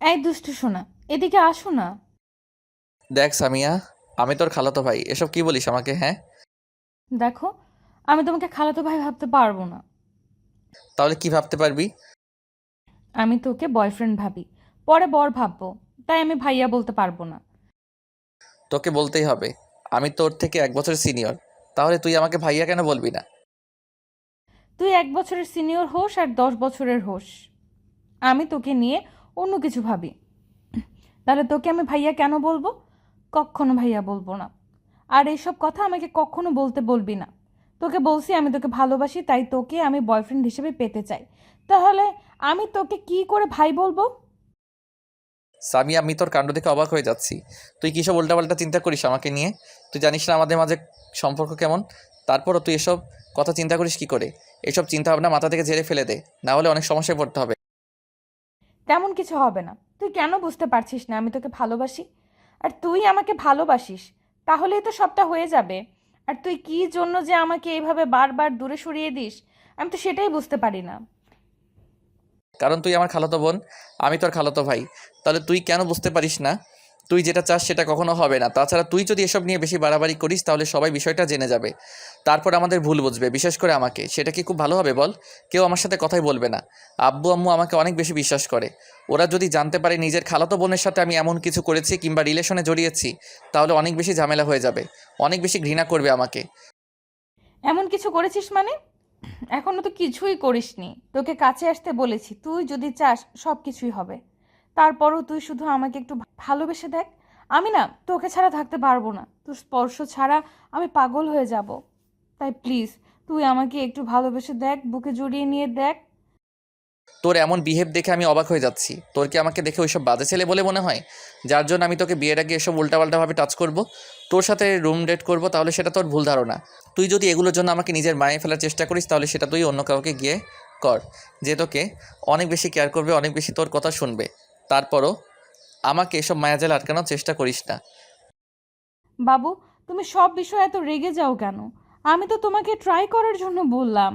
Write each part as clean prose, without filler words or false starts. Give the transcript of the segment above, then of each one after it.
এই দুষ্টু সোনা, এদিকে আসো না। দেখ সামিয়া, আমি তোর খালাতো ভাই, এসব কি বলিস আমাকে? হ্যাঁ, দেখো, আমি তোমাকে খালাতো ভাই ভাবতে পারবো না। তাহলে কি ভাবতে পারবি? আমি তোকে বয়ফ্রেন্ড ভাবি, পরে বর ভাববো, তাই আমি ভাইয়া বলতে পারবো না। তোকে বলতেই হবে, আমি তোর থেকে 1 বছর সিনিয়র, তাহলে তুই আমাকে ভাইয়া কেন বলবি না? তুই 1 বছরের সিনিয়র হোস আর 10 বছরের হোস, আমি তোকে নিয়ে অন্য কিছু ভাবি। তাহলে তোকে আমি ভাইয়া কেন বলবো? কখনো ভাইয়া বলবো না। আর এইসব কথা আমাকে কখনো বলতে বলবি না। তোকে বলছি আমি তোকে ভালোবাসি, তাই তোকে আমি বয়ফ্রেন্ড হিসেবে পেতে চাই। তাহলে আমি তোকে কি করে ভাই বলবো? সামিয়া, আমি তোর কাণ্ড দেখে অবাক হয়ে যাচ্ছি। তুই কী সব উল্টাপাল্টা চিন্তা করিস আমাকে নিয়ে? তুই জানিস না আমাদের মাঝে সম্পর্ক কেমন? তারপরও তুই এসব কথা চিন্তা করিস কি করে? এসব চিন্তা ভাবনা মাথা থেকে ঝেড়ে ফেলে দে, না হলে অনেক সমস্যায় পড়তে হবে। তেমন কিছু হবে না। তুই কেন বুঝতে পারছিস না আমি তোকে ভালোবাসি? আর তুই আমাকে ভালোবাসিস, তাহলেই তো সবটা হয়ে যাবে। আর তুই কি জন্য যে আমাকে এইভাবে বারবার দূরে সরিয়ে দিস, আমি তো সেটাই বুঝতে পারি না। কারণ তুই আমার খালাতো বোন, আমি তোর খালাতো ভাই। তাহলে তুই কেন বুঝতে পারিস না? তুই যেটা চাস সেটা কখনো হবে না। তাছাড়া তুই যদি এসব নিয়ে বেশি বাড়াবাড়ি করিস তাহলে সবাই বিষয়টা জেনে যাবে, তারপর আমাদের ভুল বুঝবে, বিশেষ করে আমাকে। সেটা কি খুব ভালো হবে বল? কেউ আমার সাথে কথাই বলবে না। আব্বু আম্মু আমাকে অনেক বেশি বিশ্বাস করে। ওরা যদি জানতে পারে নিজের খালাতো বোনের সাথে আমি এমন কিছু করেছি কিংবা রিলেশনে জড়িয়েছি, তাহলে অনেক বেশি ঝামেলা হয়ে যাবে, অনেক বেশি ঘৃণা করবে আমাকে। এমন কিছু করেছিস মানে? এখনো তো কিছুই করিসনি। তোকে কাছে আসতে বলেছি, তুই যদি চাস সব কিছুই হবে। তারপরও তুই শুধু আমাকে একটু ভালোবেসে দেখ। আমি না তোকে ছাড়া থাকতে পারবো না, তোর স্পর্শ ছাড়া আমি পাগল হয়ে যাব। তাই প্লিজ, তুই আমাকে একটু ভালোবেসে দেখ, বুকে জড়িয়ে নিয়ে দেখ। তোর এমন বিহেভ দেখে আমি অবাক হয়ে যাচ্ছি। তোর কি আমাকে দেখে ওইসব বাজে ছেলে বলে মনে হয়, যার জন্য আমি তোকে বিয়ের আগে এসব উল্টাপাল্টাভাবে টাচ করব, তোর সাথে রুম ডেট করব? তাহলে সেটা তোর ভুল ধারণা। তুই যদি এগুলোর জন্য আমাকে নিজের মায়ে ফেলার চেষ্টা করিস তাহলে সেটা তুই অন্য কাউকে গিয়ে কর, যে তোকে অনেক বেশি কেয়ার করবে, অনেক বেশি তোর কথা শুনবে। তারপরও আমাকে এসব মায়াজালে আটকানোর চেষ্টা করিস না। বাবু, তুমি সব বিষয়ে এত রেগে যাও কেন? আমি তো তোমাকে ট্রাই করার জন্য বললাম।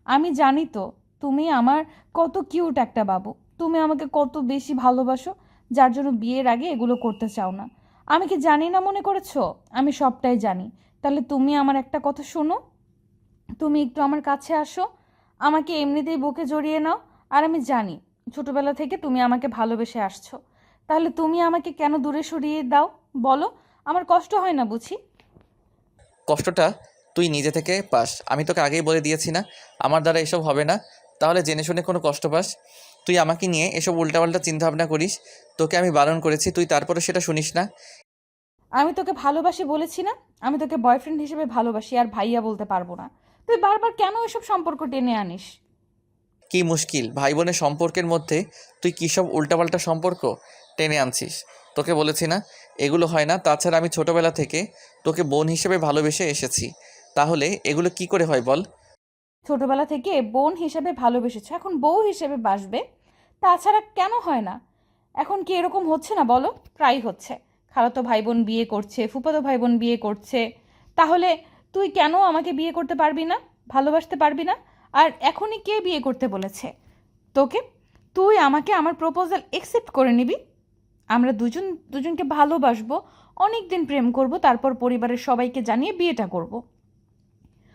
আমি জানি তো তুমি আমার কত কিউট একটা বাবু। তুমি আমাকে কত বেশি ভালোবাসো, যার জন্য বিয়ের আগে এগুলো করতে চাও না। আমি কি জানি না মনে করেছো? আমি সবটাই জানি। তাহলে তুমি আমার একটা কথা শোনো, তুমি একটু আমার কাছে আসো, আমাকে এমনিতেই বুকে জড়িয়ে নাও। আর আমি জানি ছোটবেলা থেকে তুমি আমাকে ভালোবেসে আসছো, তাহলে তুমি আমাকে কেন দূরে সরিয়ে দাও? বলো, আমার কষ্ট হয় না বুঝি? কষ্টটা তুই নিজে থেকে পাস, আমি তোকে আগেই বলে দিয়েছি না আমার দ্বারা এসব হবে না। তাহলে জেনে শুনে কোনো কষ্ট পাস? তুই আমাকে নিয়ে এসব উল্টাপাল্টা চিন্তাভাবনা করিস। তোকে আমি বারণ করেছি, তুই তারপরে সেটা শুনিস না। আমি তোকে ভালোবাসি বলেছি না? আমি তোকে বয়ফ্রেন্ড হিসেবে ভালোবাসি, আর ভাইয়া বলতে পারবো না। তুই বারবার কেন এসব সম্পর্ক টেনে আনিস? কি মুশকিল, ভাই বোনের সম্পর্কের মধ্যে তুই কী সব উল্টাপাল্টা সম্পর্ক টেনে আনছিস? তোকে বলেছি না এগুলো হয় না। তাছাড়া আমি ছোটবেলা থেকে তোকে বোন হিসেবে ভালোবেসে এসেছি, তাহলে এগুলো কি করে হয় বল? ছোটবেলা থেকে বোন হিসেবে ভালোবেসেছো, এখন বউ হিসেবে বাসবে। তাছাড়া কেন হয় না? এখন কি এরকম হচ্ছে না বলো? প্রায় হচ্ছে। খালাতো ভাই বোন বিয়ে করছে, ফুফাতো ভাই বোন বিয়ে করছে। তাহলে তুই কেন আমাকে বিয়ে করতে পারবি না, ভালোবাসতে পারবি না? আর এখনই কে বিয়ে করতে বলেছে তোকে? তুই আমাকে আমার প্রপোজাল একসেপ্ট করে নিবি। আমরা দুজন দুজনকে ভালোবাসবো, অনেক দিন প্রেম করব, তারপর পরিবারের সবাইকে জানিয়ে বিয়েটা করব।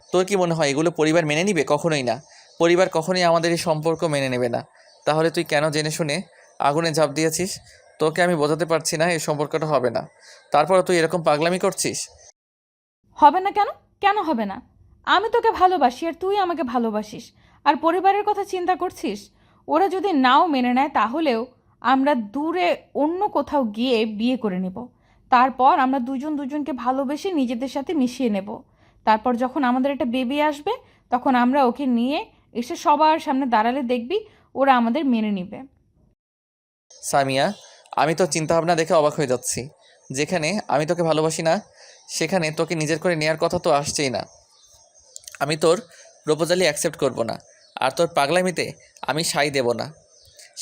তোর কি মনে হয় এগুলো পরিবার মেনে নিবে? কখনোই না। পরিবার কখনোই আমাদের এই সম্পর্ক মেনে নেবে না। তাহলে তুই কেন জেনে শুনে আগুনে ঝাঁপ দিয়েছিস? তোকে আমি বোঝাতে পারছি না এই সম্পর্কটা হবে না, তারপরে তুই এরকম পাগলামি করছিস। হবে না কেন? কেন হবে না? আমি তোকে ভালোবাসি আর তুই আমাকে ভালোবাসিস। আর পরিবারের কথা চিন্তা করছিস? ওরা যদি নাও মেনে নেয় তাহলেও আমরা দূরে অন্য কোথাও গিয়ে বিয়ে করে নেব। তারপর আমরা দুজন দুজনকে ভালোবেসে নিজেদের সাথে মিশিয়ে নেব। তারপর যখন আমাদের একটা বেবি আসবে, তখন আমরা ওকে নিয়ে এসে সবার সামনে দাঁড়ালে দেখবি ওরা আমাদের মেনে নিবে। সামিয়া, আমি তোর চিন্তাভাবনা দেখে অবাক হয়ে যাচ্ছি। যেখানে আমি তোকে ভালোবাসি না, সেখানে তোকে নিজের করে নেওয়ার কথা তো আসছেই না। আমি তোর প্রপোজালই অ্যাকসেপ্ট করব না, আর তোর পাগলামিতে আমি সাই দেব না।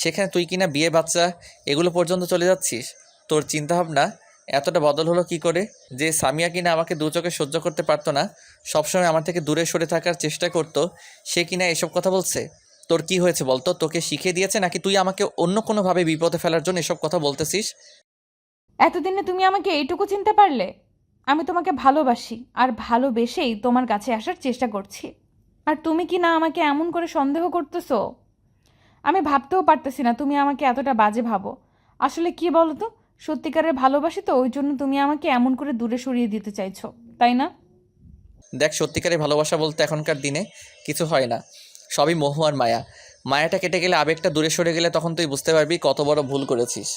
সেখানে তুই কিনা বিয়ে বাচ্চা এগুলো পর্যন্ত চলে যাচ্ছিস। তোর চিন্তাভাবনা এতটা বদল হলো কি করে, যে সামিয়া কিনা আমাকে দু চোখে সহ্য করতে পারতো না, সবসময় আমার থেকে দূরে সরে থাকার চেষ্টা করতো, সে কিনা এসব কথা বলছে? তোর কি হয়েছে বলতো? তোকে শিখিয়ে দিয়েছে নাকি তুই আমাকে অন্য কোনোভাবে বিপদে ফেলার জন্য এসব কথা বলতেছিস? এতদিনে তুমি আমাকে এইটুকু চিনতে পারলে? আমি তোমাকে ভালোবাসি আর ভালোবেসেই তোমার কাছে আসার চেষ্টা করছি। আর তুমি কি না আমাকে এমন করে সন্দেহ করতেছো? আমি ভাবতেও পারতেছি না তুমি আমাকে এতটা বাজে ভাবো। আসলে কি বলো তো, সত্যিকারের ভালোবাসি তো ওই জন্য তুমি আমাকে এমন করে দূরে সরিয়ে দিতে চাইছো, তাই না? দেখ, সত্যিকারের ভালোবাসা বলতে এখনকার দিনে কিছু হয় না, সবই মোহ আর মায়া। মায়াটা কেটে গেলে, আবেগটা দূরে সরে গেলে তখন তুই বুঝতে পারবি কত বড় ভুল করেছিস।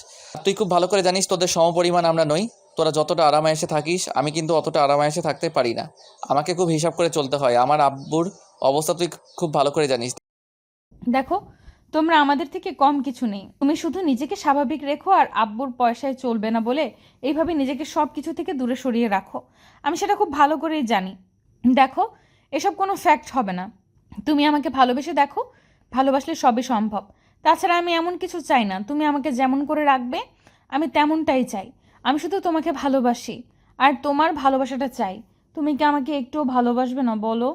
তুই খুব ভালো করে জানিস তোদের সমপরিমাণ আমরা নই। তোরা যতটা আরামায়েশে থাকিস আমি কিন্তু অতটা আরামায়েশে থাকতে পারি না। আমাকে খুব হিসাব করে চলতে হয়। আমার আব্বুর অবস্থা তুই খুব ভালো করে জানিস। দেখো, তোমরা আমাদের থেকে কম কিছু নেই। তুমি শুধু নিজেকে স্বাভাবিক রেখো আর আব্বুর পয়সায় চলবে না বলে এইভাবে নিজেকে সব কিছু থেকে দূরে সরিয়ে রাখো। আমি সেটা খুব ভালো করেই জানি। দেখো, এসব কোনো ফ্যাক্ট হবে না। তুমি আমাকে ভালোবেসে দেখো, ভালোবাসলে সবই সম্ভব। তাছাড়া আমি এমন কিছু চাই না, তুমি আমাকে যেমন করে রাখবে আমি তেমনটাই চাই। আমি শুধু তোমাকে ভালোবাসি আর তোমার ভালোবাসাটা চাই। তুমি কি আমাকে একটুও ভালোবাসবে না বলো?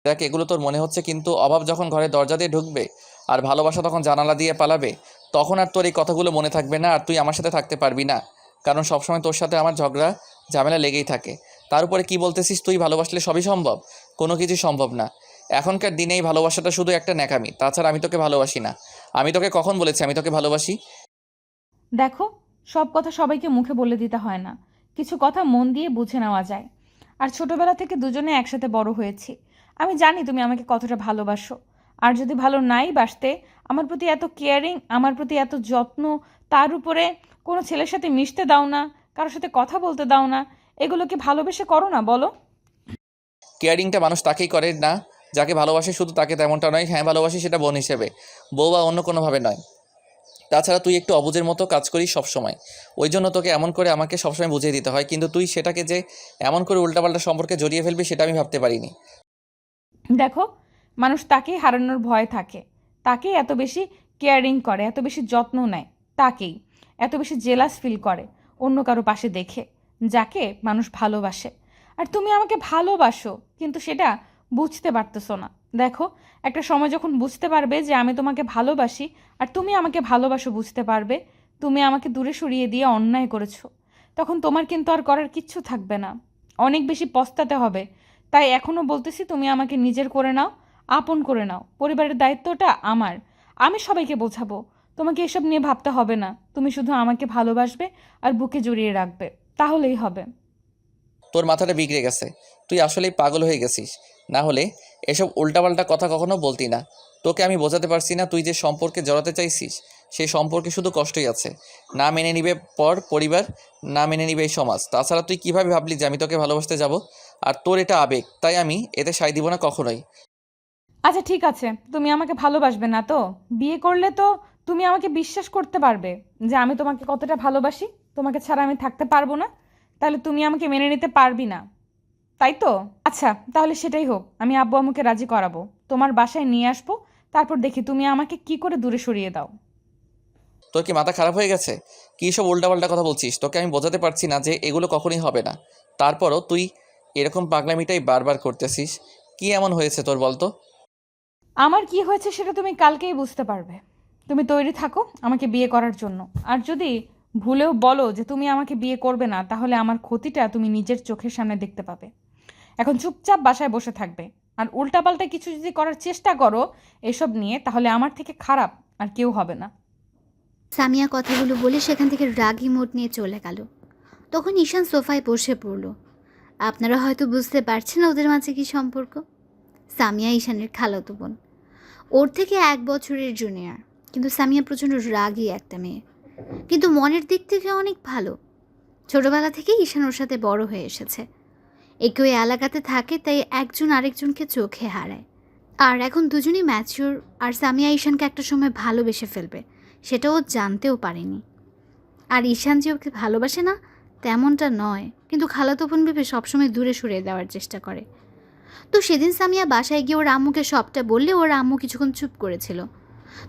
দেখ, এগুলো তোর মনে হচ্ছে, কিন্তু অভাব যখন ঘরে দরজা দিয়ে ঢুকবে আর ভালোবাসা তখন জানালা দিয়ে পালাবে, তখন আর তোর এই কথাগুলো মনে থাকবে না, আর তুই আমার সাথে থাকতে পারবি না। কারণ সবসময় তোর সাথে আমার ঝগড়া ঝামেলা লেগেই থাকে। তার উপরে কি বলতেছিস তুই ভালোবাসলে সবই সম্ভব? কোনো কিছু সম্ভব না। এখনকার দিনে এই ভালোবাসাটা শুধু একটা ন্যাকামি। তাছাড়া আমি তোকে ভালোবাসি না। আমি তোকে কখন বলেছি আমি তোকে ভালোবাসি? দেখো, সব কথা সবাইকে মুখে বলে দিতে হয় না। কিছু কথা মন দিয়ে বুঝে নেওয়া যায়। আর ছোটবেলা থেকে দুজনে একসাথে বড় হয়েছি। আমি জানি তুমি আমাকে কতটা ভালোবাসো। আর যদি ভালো নাই বাসতে, আমার প্রতি এত কেয়ারিং, আমার প্রতি এত যত্ন, তার উপরে কোনো ছেলের সাথে মিশতে দাও না, কারোর সাথে কথা বলতে দাও না, এগুলো কি ভালোবেসে করো না বলো? কেয়ারিংটা মানুষ তাকেই করে না যাকে ভালোবাসে, শুধু তাকে তেমনটা নয়। হ্যাঁ, ভালোবাসি, সেটা বোন হিসেবে, বউ বা অন্য কোনোভাবে নয়। তাছাড়া তুই একটু অবুঝের মতো কাজ করিস সবসময়। ওই জন্য তোকে এমন করে আমাকে সবসময় বুঝিয়ে দিতে হয়, কিন্তু তুই সেটাকে যে এমন করে উল্টাপাল্টা সম্পর্কে জড়িয়ে ফেলবি সেটা আমি ভাবতে পারিনি। দেখো, মানুষ তাকেই হারানোর ভয় থাকে, তাকেই এত বেশি কেয়ারিং করে, এত বেশি যত্ন নেয়, তাকেই এত বেশি জেলাস ফিল করে অন্য কারো পাশে দেখে, যাকে মানুষ ভালোবাসে। আর তুমি আমাকে ভালোবাসো কিন্তু সেটা বুঝতে পারতেছো না। দেখো, একটা সময় যখন বুঝতে পারবে যে আমি তোমাকে ভালোবাসি আর তুমি আমাকে ভালোবাসো, বুঝতে পারবে তুমি আমাকে দূরে সরিয়ে দিয়ে অন্যায় করেছো, তখন তোমার কিন্তু আর করার কিচ্ছু থাকবে না। অনেক বেশি পস্তাতে হবে। তাই এখনও বলতেছি, তুমি আমাকে নিজের করে নাও, আপন করে নাও। পরিবারের দায়িত্বটা আমার। আমি সবাইকে বোঝাবো। তোমাকে এসব নিয়ে ভাবতে হবে না। তুমি শুধু আমাকে ভালোবাসবে আর বুকে জড়িয়ে রাখবে, তাহলেই হবে। তোর মাথাটা বিগড়ে গেছে। তুই আসলেই পাগল হয়ে গেছিস। না হলে এসব উল্টাপাল্টা কথা কখনো বলতি না। তোকে আমি বোঝাতে পারছি না, তুই যে সম্পর্কে জড়াতে চাইছিস সেই সম্পর্কে শুধু কষ্টই আছে। না মেনে নিবে পরিবার, না মেনে নিবে এই সমাজ। তাছাড়া তুই কিভাবে ভাবলি যে আমি তোকে ভালোবাসতে যাব? আর তোর এটা আবেগ, তাই আমি এতে সায় দিব না কখনোই। আচ্ছা ঠিক আছে, তুমি আমাকে ভালোবাসবে না তো? বিয়ে করলে তো তুমি আমাকে বিশ্বাস করতে পারবে যে আমি তোমাকে কতটা ভালোবাসি। তোমাকে ছাড়া আমি থাকতে পারবো না। তাহলে তুমি আমাকে মেনে নিতে পারবি না, তাই তো? আচ্ছা, তাহলে সেটাই হোক। আমি আব্বু আম্মুকে রাজি করাবো, তোমার বাসায় নিয়ে আসবো। তারপর দেখি তুমি আমাকে কি করে দূরে সরিয়ে দাও। তোর কি মাথা খারাপ হয়ে গেছে? কী সব উল্টাপাল্টা কথা বলছিস? তোকে আমি বোঝাতে পারছি না যে এগুলো কখনোই হবে না, তারপরও তুই এরকম পাগলামিটাই বারবার করতেছিস। কি এমন হয়েছে তোর বলতো? আমার কি হয়েছে সেটা তুমি কালকেই বুঝতে পারবে। তুমি তৈরি থাকো আমাকে বিয়ে করার জন্য। আর যদি ভুলেও বলো যে তুমি আমাকে বিয়ে করবে না, তাহলে আমার ক্ষতিটা তুমি নিজের চোখের সামনে দেখতে পাবে। এখন চুপচাপ বাসায় বসে থাকবে। আর উল্টাপাল্টা কিছু যদি করার চেষ্টা করো এসব নিয়ে, তাহলে আমার থেকে খারাপ আর কেউ হবে না। সামিয়া কথাগুলো বলে সেখান থেকে রাগী মোড নিয়ে চলে গেল। তখন ঈশান সোফায় বসে পড়ল। আপনারা হয়তো বুঝতে পারছেন ওদের মাঝে কী সম্পর্ক। সামিয়া ঈশানের খালাতো বোন, ওর থেকে 1 বছরের জুনিয়র। কিন্তু সামিয়া প্রচণ্ড রাগী একটা মেয়ে, কিন্তু মনের দিক থেকে অনেক ভালো। ছোটবেলা থেকেই ঈশান ওর সাথে বড় হয়ে এসেছে। একই এলাকাতে থাকে, তাই একজন আরেকজনকে চোখে হারায়। আর এখন দুজনেই ম্যাচিওর। আর সামিয়া ঈশানকে একটা সময় ভালোবেসে ফেলবে, সেটা ও জানতেও পারেনি। আর ঈশান যে ওকে ভালোবাসে না তেমনটা নয়, কিন্তু খালাতো বোন ভেবে সবসময় দূরে সরিয়ে দেওয়ার চেষ্টা করে। তো সেদিন সামিয়া বাসায় গিয়ে ওর আম্মুকে সবটা বললে ওর আম্মু কিছুক্ষণ চুপ করেছিল।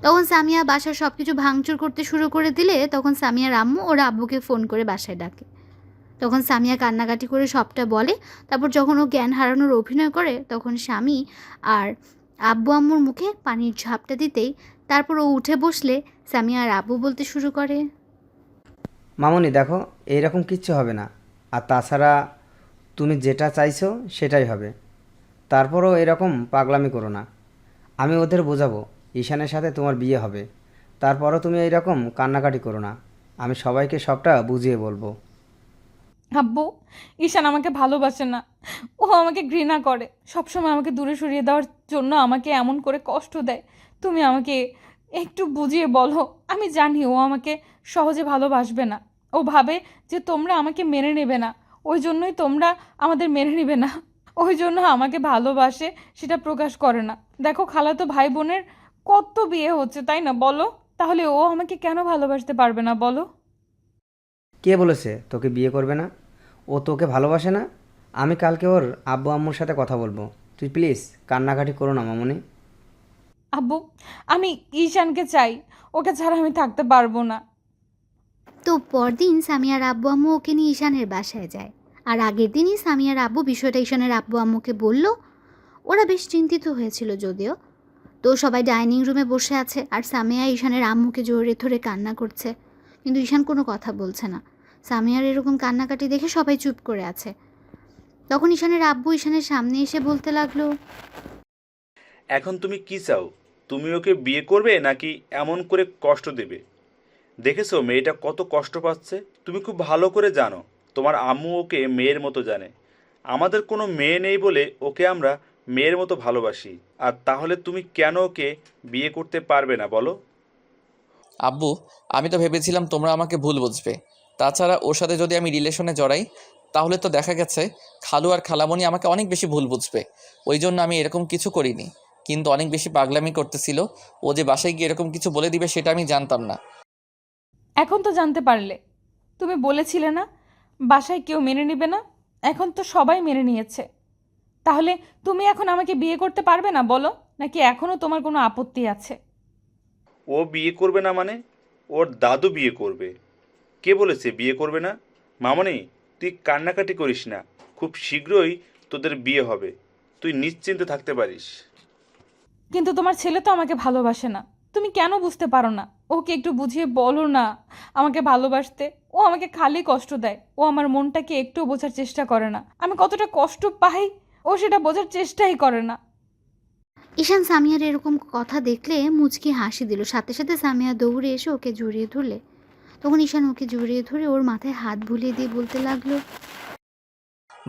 তখন সামিয়া বাসার সব কিছু ভাঙচুর করতে শুরু করে দিলে তখন সামিয়ার আম্মু ওর আব্বুকে ফোন করে বাসায় ডাকে। তখন সামিয়া কান্নাকাটি করে সবটা বলে। তারপর যখন ও জ্ঞান হারানোর অভিনয় করে তখন স্বামী আর আব্বু আম্মুর মুখে পানির ঝাপটা দিতেই তারপর ও উঠে বসলে সামিয়া আর আব্বু বলতে শুরু করে। মামুনি দেখো, এইরকম কিচ্ছু হবে না। আর তাছাড়া তুমি যেটা চাইছো সেটাই হবে। তারপরও এরকম পাগলামি করো না। আমি ওদের বোঝাবো ঈশানের সাথে তোমার বিয়ে হবে। তারপরও তুমি এইরকম কান্নাকাটি করো না। আমি সবাইকে সবটা বুঝিয়ে বলবো। আব্বু, ঈশান আমাকে ভালোবাসে না, ও আমাকে ঘৃণা করে, সবসময় আমাকে দূরে সরিয়ে দেওয়ার জন্য আমাকে এমন করে কষ্ট দেয়। তুমি আমাকে একটু বুঝিয়ে বলো। আমি জানি ও আমাকে সহজে ভালোবাসবে না, ও ভাবে যে তোমরা আমাকে মেনে নেবে না, ওই জন্যই তোমরা আমাদের মেনে নেবে না, ওই জন্য আমাকে ভালোবাসে সেটা প্রকাশ করে না। দেখো খালাতো ভাই বোনের কত বিয়ে হচ্ছে, তাই না বলো? তাহলে ও আমাকে কেন ভালোবাসতে পারবে না বলো? কে বলেছে তোকে বিয়ে করবে না? ও তোকে ভালোবাসে না? আমি কালকে ওর আব্বু আম্মুর সাথে কথা বলবো। তুই প্লিজ কান্নাকাটি করো না মামুনি। আব্বু, আমি ঈশানকে চাই, ওকে ছাড়া আমি থাকতে পারবো না। তো পরদিন সামিয়ার আব্বু আম্মু ওকে নিয়ে ঈশানের বাসায় যায়। আর আগের দিনই সামিয়ার আব্বু বিষয়টা ঈশানের আব্বু আম্মুকে বলল। ওরা বেশ চিন্তিত হয়েছিল যদিও। তো সবাই ডাইনিং রুমে বসে আছে আর সামিয়া ঈশানের আম্মুকে জড়িয়ে ধরে কান্না করছে, কিন্তু ঈশান কোনো কথা বলছে না। সামিয়ার এরকম কান্নাকাটি দেখে সবাই চুপ করে আছে। তখন ঈশানের আব্বু ঈশানের সামনে এসে বলতে লাগলো, এখন তুমি কি চাও? তুমি ওকে বিয়ে করবে নাকি এমন করে কষ্ট দেবে? দেখেছো মেয়েটা কত কষ্ট পাচ্ছে? তুমি খুব ভালো করে জানো তোমার আম্মু ওকে মেয়ের মতো জানে। আমাদের কোনো মেয়ে নেই বলে ওকে আমরা মেয়ের মতো ভালোবাসি। আর তাহলে তুমি কেন ওকে বিয়ে করতে পারবে না বলো? আব্বু, আমি তো ভেবেছিলাম তোমরা আমাকে ভুল বুঝবে। তাছাড়া ওর সাথে যদি আমি রিলেশনে জড়াই তাহলে তো দেখা গেছে খালু আর খালামণি আমাকে অনেক বেশি ভুল বুঝবে। ওই জন্য আমি এরকম কিছু করিনি, কিন্তু অনেক বেশি পাগলামি করতেছিল। ও যে বাসায় গিয়ে এরকম কিছু বলে দিবে সেটা আমি জানতাম না। এখন তো জানতে পারলে। তুমি বলেছিলে না বাসায় কেউ মেনে নেবে না, এখন তো সবাই মেনে নিয়েছে। তাহলে তুমি এখন আমাকে বিয়ে করতে পারবে না বলো, নাকি এখনও তোমার কোনো আপত্তি আছে? ও বিয়ে করবে না মানে? ওর দাদু বিয়ে করবে। কে বলেছে বিয়ে করবে না? মামনি, তুই কান্নাকাটি করিস না। খুব শীঘ্রই তোদের বিয়ে হবে, তুই নিশ্চিন্তে থাকতে পারিস। কিন্তু তোমার ছেলে তো আমাকে ভালোবাসে না, তুমি কেন বুঝতে পারো না? ওকে একটু বুঝিয়ে বলো না আমাকে ভালোবাসতে। ও আমাকে খালি কষ্ট দেয়, ও আমার মনটাকে একটু বোঝার চেষ্টা করে না, আমি কতটা কষ্ট পাই ও সেটা বোঝার চেষ্টাই করে না। ঈশান সামিয়ার এরকম কথা দেখলে মুচকি হাসি দিল। সাথে সাথে সামিয়া দৌড়ে এসে ওকে জড়িয়ে ধরলে। তখন ঈশান ওকে জড়িয়ে ধরে ওর মাথায় হাত বুলিয়ে দিয়ে বলতে লাগলো,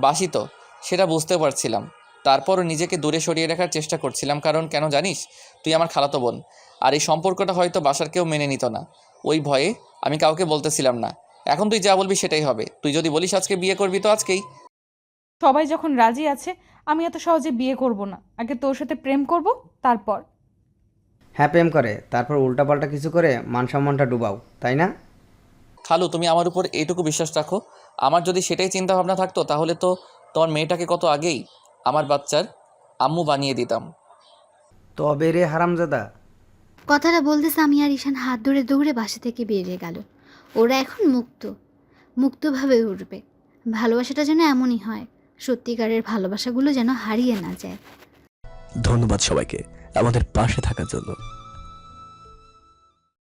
বাসি তো, সেটা বুঝতে পারছিলাম। তারপরও নিজেকে দূরে সরিয়ে রাখার চেষ্টা করছিলাম, কারণ কেন জানিস? তুই আমার খালাতো বোন, আর এই সম্পর্কটা হয়তো বাসার কেউ মেনে নিত না। ওই ভয়ে আমি কাউকে বলতেছিলাম না। এখন তুই যা বলবি সেটাই হবে। তুই যদি বলিস আজকে বিয়ে করবি তো আজকেই। সবাই যখন রাজি আছে আমি এত সহজে বিয়ে করব না, আগে তোর সাথে প্রেম করব তারপর। হ্যাঁ, প্রেম করে তারপর উল্টাপাল্টা কিছু করে মান সম্মানটা ডুবাও, তাই না? খালু, তুমি আমার উপর এইটুকু বিশ্বাস রাখো। আমার যদি সেটাই চিন্তা ভাবনা থাকতো তাহলে তো তোমার মেয়েটাকে কত আগেই আমার বাচ্চার আম্মু বানিয়ে দিতাম। তবে রে হারামজাদা। কথাটা বলতে সামিয়া আর ঈশান হাত ধরে দৌড়ে বাসা থেকে বেরিয়ে গেল। ওরা এখন মুক্তভাবে উঠবে। ভালোবাসাটা যেন এমনই হয়, সত্যিকারের ভালোবাসাগুলো যেন হারিয়ে না যায়। ধন্যবাদ সবাইকে আমাদের পাশে থাকার জন্য।